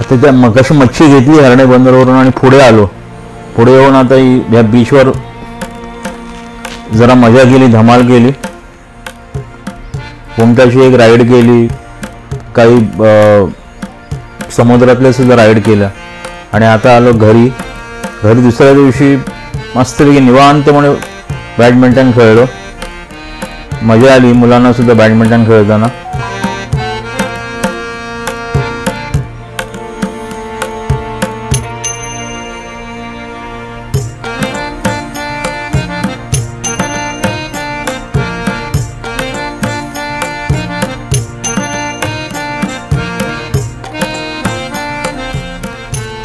तिथे मगाशी मच्छी घेतली हरणे बंदरवरून आणि पुढे आलो. पुढे येऊन आता या बीचवर जरा मजा केली, धमाल केली. कोणत्याशी एक राईड केली, काही समुद्रातले सुद्धा राईड केल्या आणि आता आलो घरी. दुसऱ्या दिवशी मस्तपैकी निवांतपणे बॅडमिंटन खेळलो. मजा आली मुलांना सुद्धा बॅडमिंटन खेळताना.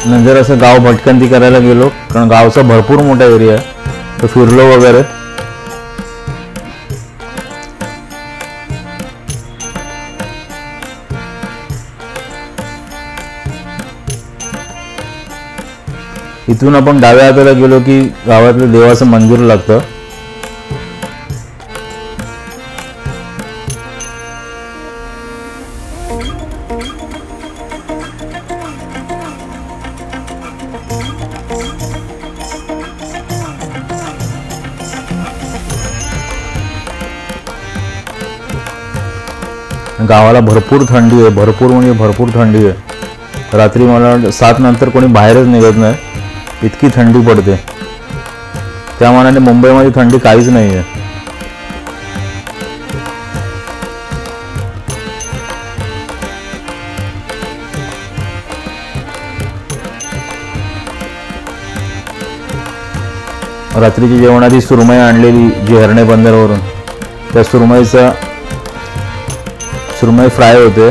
नंतर असं गाव भटकंती करायला गेलो, कारण गावचा भरपूर मोठा एरिया आहे, तर फिरलो वगैरे. इथून आपण डाव्या हाताला गेलो की गावातलं देवाचं मंदिर लागतं. गावाला भरपूर थंडी आहे, भरपूर म्हणजे भरपूर थंडी आहे. रात्री मला 7 नंतर कोणी बाहेरच निघत नाही, इतकी थंडी पडते. त्या मानाने मुंबईमध्ये थंडी काहीच नाही आहे. रात्रीची जेवणाची सुरमई आणलेली जी हरणे बंदरवरून, त्या सुरमई फ्राय होते.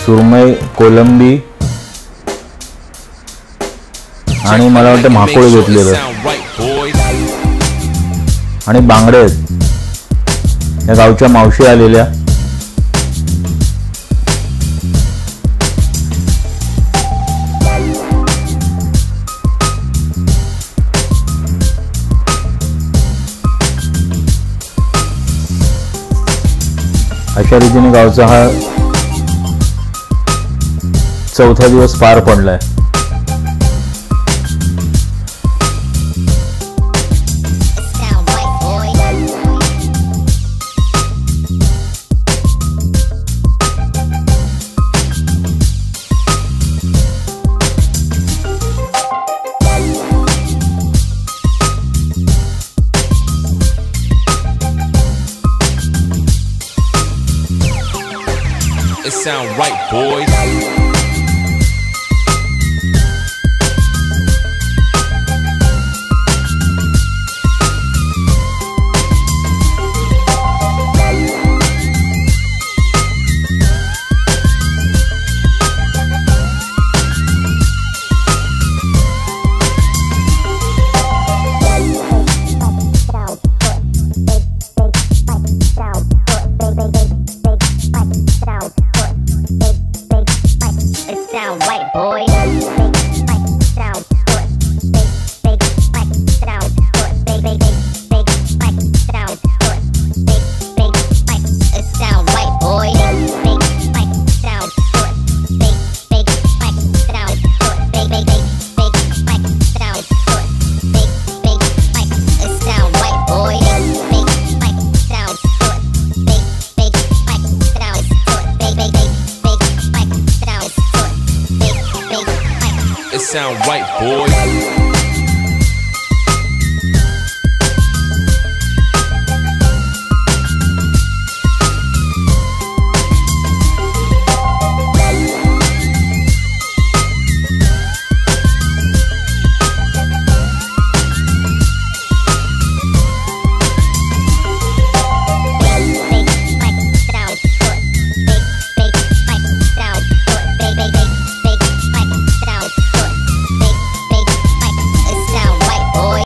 सुरमई, कोलंबी आणि मला वाटतं माकोळ घेतलेलं आणि बांगडे आहेत. या गावच्या मावशी आलेल्या. अशा रीतीने गावचा हा 4था दिवस पार पडलाय. It sound right, boys. Sound right, boys.